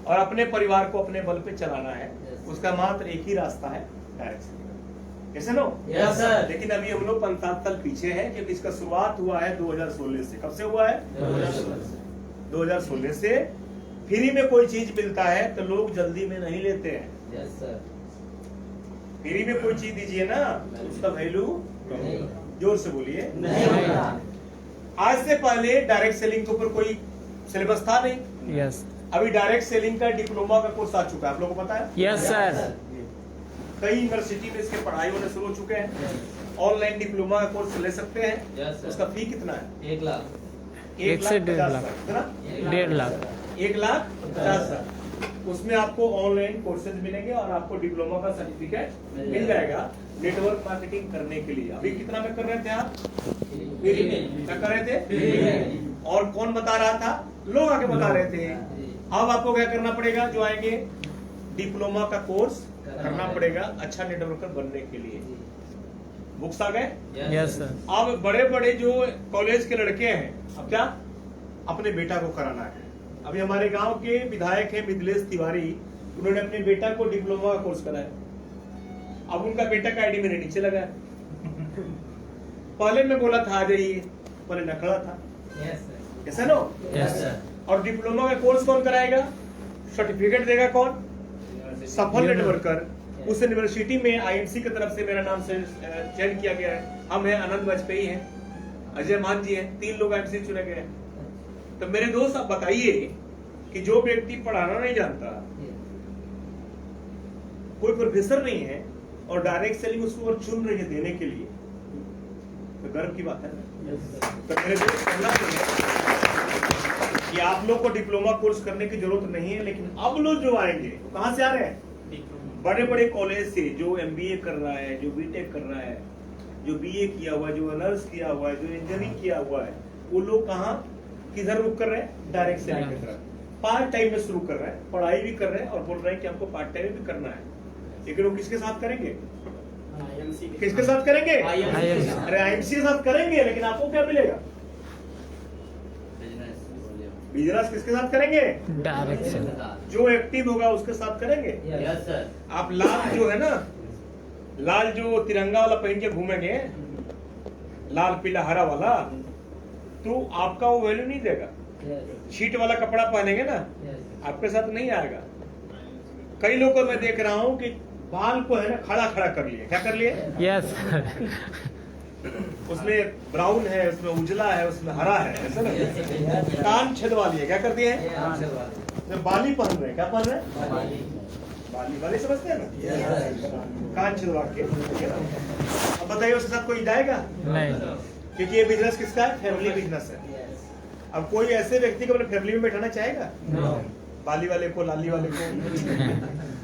और अपने परिवार को अपने बल पे चलाना है, उसका मात्र एक ही रास्ता है, डायरेक्ट सेलिंग। कैसे नो? Yes, sir. लेकिन अभी हम लोग 5-7 साल पीछे हैं, क्योंकि इसका शुरुआत हुआ है 2016 से। कब से हुआ है? 2016 से। फ्री में कोई चीज मिलता है तो लोग जल्दी में नहीं लेते हैं। Yes, sir. फ्री में कोई चीज दीजिए ना, उसका वैल्यू नहीं। जोर से बोलिए। नहीं। आज से पहले डायरेक्ट सेलिंग के ऊपर कोई सिलेबस था नहीं। यस अभी डायरेक्ट सेलिंग का डिप्लोमा का कोर्स आ चुका है, आप लोगों को पता है? Yes sir. कई यूनिवर्सिटी में इसके पढ़ाई होने शुरू हो चुके हैं। ऑनलाइन डिप्लोमा का कोर्स ले सकते हैं। Yes, sir. उसका फी कितना है? 1 लाख। 1 से 1.5 लाख। कितना? 1.5 लाख। 1,50,000। उसमें आपको ऑनलाइन कोर्सेज मिलेंगे और आपको डिप्लोमा का सर्टिफिकेट मिल जाएगा नेटवर्क मार्केटिंग करने के लिए। अभी कितना में कर रहे थे आप? फ्री में। क्या कर रहे थे? फ्री में। और कौन बता रहा था? लोग आके बता रहे थे। अब आपको क्या करना पड़ेगा? जो आएंगे डिप्लोमा का कोर्स करना पड़ेगा अच्छा नेटवर्कर बनने के लिए। बुक्स आ गए? Yes sir. अब बड़े बड़े जो कॉलेज के लड़के हैं, अब क्या अपने बेटा को कराना है। अभी हमारे गांव के विधायक हैं मिथिलेश तिवारी, उन्होंने अपने बेटा को डिप्लोमा का कोर्स कराया। अब उनका बेटा का आईडी मेरे नीचे लगा है। पहले मैं बोला था आ जाइए, पहले नखड़ा था। Yes, sir. कैसे नो? Yes, sir. और डिप्लोमा का कोर्स कौन कराएगा? सर्टिफिकेट देगा कौन? सफल नेटवर्कर। उस यूनिवर्सिटी में आईएमसी की तरफ से मेरा नाम से चयन किया गया है। हम हैं, आनंद वाजपेयी हैं, अजय मान जी हैं, 3 लोग आईएमसी चुने गए हैं। तो मेरे दोस्त आप बताइए कि जो व्यक्ति पढ़ाना नहीं जानता, कोई प्रोफेसर नहीं है और डायरेक्ट सेलिंग उसको और चुन रही है देने के लिए, तो गर्व की बात है ना। Yes, sir. तो मेरे दोस्त कहना चाहिए कि आप लोग को डिप्लोमा कोर्स करने की जरूरत नहीं है, लेकिन अब लोग जो आएंगे तो कहां से आ रहे हैं? बड़े बड़े कॉलेज से, जो एमबीए कर रहा है, जो बीटेक कर रहा है, जो बीए किया हुआ है, जो ऑनर्स किया हुआ है, जो इंजीनियरिंग किया हुआ है, वो लोग कहाँ किधर रुक कर रहे हैं? डायरेक्ट सेलिंग की तरफ। पार्ट टाइम में शुरू कर रहे हैं, पढ़ाई भी कर रहे हैं और बोल रहे हैं कि हमको पार्ट टाइम भी करना है। लेकिन वो किसके साथ करेंगे? किसके साथ करेंगे? अरे आईएमसी के साथ करेंगे, लेकिन आपको क्या मिलेगा? बिजनेस किसके साथ करेंगे? Direct selling. जो एक्टिव होगा उसके साथ करेंगे। Yes, sir. आप लाल जो है ना, लाल जो तिरंगा वाला पहन के घूमेंगे, लाल पीला हरा वाला, तो आपका वो वैल्यू नहीं देगा। Yes. शीट वाला कपड़ा पहनेंगे ना, Yes. आपके साथ नहीं आएगा। कई लोगों को मैं देख रहा हूँ कि बाल को है ना खड़ा खड़ा कर लिए। क्या कर लिए? Yes sir. उसमें ब्राउन है, उसमें उजला है, उसमें हरा है, ऐसा ना। कान छेदवा लिए। क्या कर दिए? उसमें बाली पहन रहे हैं। क्या पहन रहे हैं? बाली। बाली समझते हैं ना? कान छेदवा के। अब बताइए उसके साथ कोई जाएगा? नहीं। क्योंकि ये बिजनेस किसका है? फैमिली बिजनेस है। अब कोई ऐसे व्यक्ति को अपने फैमिली में बैठाना चाहेगा? बाली वाले को, लाली वाले को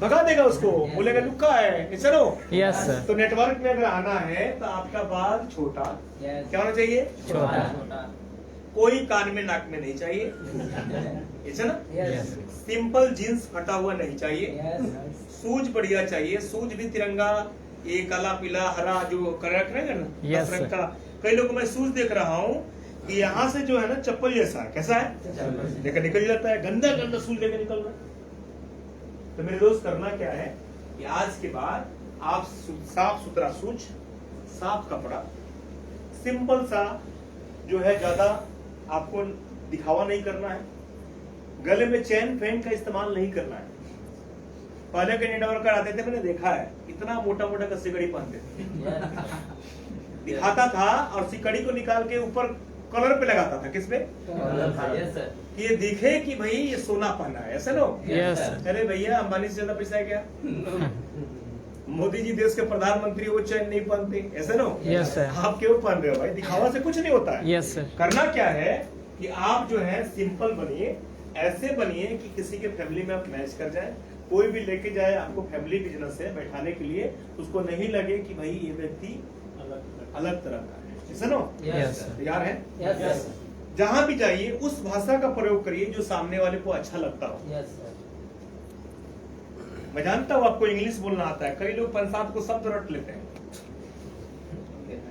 भगा देगा उसको, बोलेगा लुक्का है, ऐसा नो। Yes sir. तो नेटवर्क में अगर आना है तो आपका बाल छोटा क्या होना चाहिए? छोटा। कोई कान में नाक में नहीं चाहिए, ऐसा ना। यस। सिंपल जीन्स फटा हुआ नहीं चाहिए, सूज बढ़िया चाहिए। सूज भी तिरंगा, ये काला पीला हरा जो कर रखे ना, Yes, रंग का। कई लोगों को मैं सूज देख रहा हूँ कि यहाँ से जो है ना चप्पल जैसा है। कैसा है? लेकर निकल जाता है, गंदा गंदा सूज लेकर निकल रहा है। तो मेरे दोस्त करना क्या है कि आज के बाद आप साफ सुथरा सूज, साफ कपड़ा, सिंपल सा जो है, ज्यादा आपको दिखावा नहीं करना है। गले में चेन फेन का इस्तेमाल नहीं करना है। पहले के नेटवर्कर आते थे, मैंने देखा है, इतना मोटा मोटा का सिकड़ी पहनते थे। दिखाता था और सिकड़ी को निकाल के ऊपर कलर पे लगाता था। किस पे? Yes, sir. कि ये दिखे कि भाई ये सोना पहना है, ऐसा नो। यस। अरे भैया, अंबानी से ज्यादा पैसा है क्या? मोदी जी देश के प्रधानमंत्री, वो चैन नहीं पहनते, ऐसा नो। Yes sir. आप क्यों पहन रहे हो भाई? दिखावा से कुछ नहीं होता है। Yes sir. करना क्या है कि आप जो है सिंपल बनिए, ऐसे बनिए कि किसी के फैमिली में आप मैच कर जाए। कोई भी लेके जाए आपको फैमिली बिजनेस है बैठाने के लिए, उसको नहीं लगे कि भाई ये व्यक्ति अलग तरह का है, ऐसा नो। Yes sir. तैयार है? Yes, sir. जहां भी जाइए उस भाषा का प्रयोग करिए जो सामने वाले को अच्छा लगता हो। Yes, sir. मैं जानता हूँ आपको इंग्लिश बोलना आता है, कई लोग 5-7 को शब्द रट लेते हैं,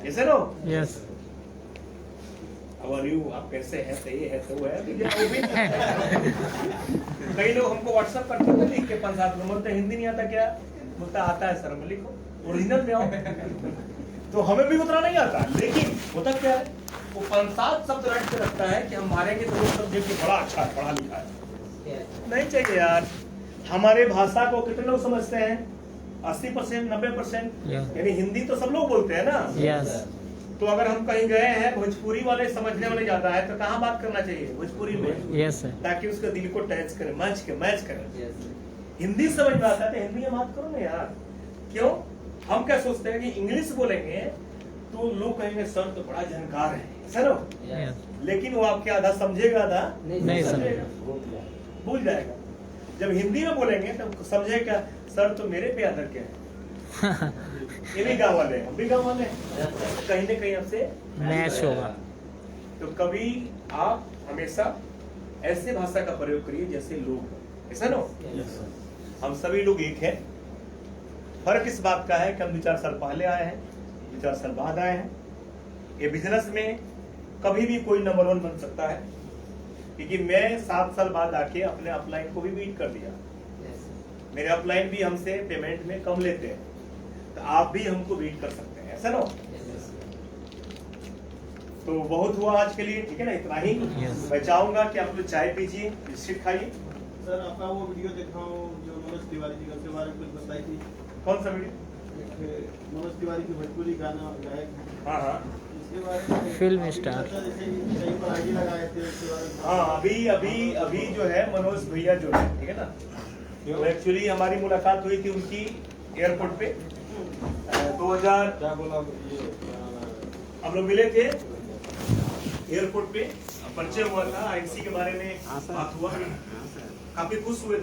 ऐसे नो। यस। और यू आप कैसे हैं, सही है तो वो है, लेकिन वो भी नहीं आता है। कई लोग हमको व्हाट्सएप करते हैं लिख के 5-7 नंबर, तो हिंदी नहीं आता क्या, बोलता आता है सर, मैं लिखो ओरिजिनल में आओ। तो हमें भी उतना नहीं आता, लेकिन होता क्या है, वो 5-7 शब्द रट के रखता है कि हम मारेंगे तो लोग समझे कि बड़ा अच्छा है, पढ़ा लिखा है। नहीं चाहिए यार। हमारे भाषा को कितने लोग समझते हैं? 80%, 90%। यानी हिंदी तो सब लोग बोलते हैं ना। यस तो अगर हम कहीं गए हैं, भोजपुरी वाले समझने वाले ज्यादा है, तो कहाँ बात करना चाहिए? भोजपुरी में, यस सर ताकि उसके दिल को टच करे, मैच करे। Yes, sir. हिंदी समझ में आता है तो हिंदी में बात करो ना यार। क्यों? हम क्या सोचते हैं कि इंग्लिश बोलेंगे तो लोग कहेंगे सर तो बड़ा जानकार है, सर। यस लेकिन वो आपके आधा समझेगा, आधा नहीं समझेगा, भूल जाएगा। जब हिंदी में बोलेंगे तो समझेगा सर तो मेरे पे आदर क्या है। ये भी गाँव वाले हैं, हम भी गाँव वाले हैं, Yes, sir. कहीं ना कहीं आपसे। मैच होगा। तो कभी आप हमेशा ऐसे भाषा का प्रयोग करिए जैसे लोग हैं, ऐसा ना। Yes, sir. हम सभी लोग एक हैं। फर्क इस बात का है कि हम 2-4 साल पहले आए हैं, 2-4 साल बाद आए हैं। ये बिजनेस में कभी भी कोई नंबर 1 बन सकता है, क्योंकि मैं 7 साल बाद आके अपने अपलाइन को भी बीट कर दिया। Yes, sir. मेरे अपलाइन भी हमसे पेमेंट में कम लेते हैं, तो आप भी हमको बीट कर सकते हैं, ऐसा ना। Yes, sir. तो बहुत हुआ आज के लिए, ठीक है ना, इतना ही। Yes. मैं चाहूंगा कि आप लोग चाय पीजिए, बिस्किट खाइए। सर आपका वो वीडियो देखा हूँ जो मनोज तिवारी जी का, उसके बारे में कुछ बताई थी। कौन सा वीडियो? एक मनोज तिवारी की भोजपुरी गाना गायक हैं, हाँ हाँ इसके बारे में फिल्म अभी स्टार। चर्चा जैसे कि कहीं पर आईडी लगाए थे, उसके बारे में। हाँ, अभी जो है मनोज भैया जो है, ठीक है ना, जो एक्चुअली हमारी मुलाकात हुई थी उनकी एयरपोर्ट पे 2000, क्या बोला ये हम लोग मिले थे एयरपोर्ट पे, परिचय हुआ था, आईएनसी के बारे में बात हुआ, काफी खुश हुए।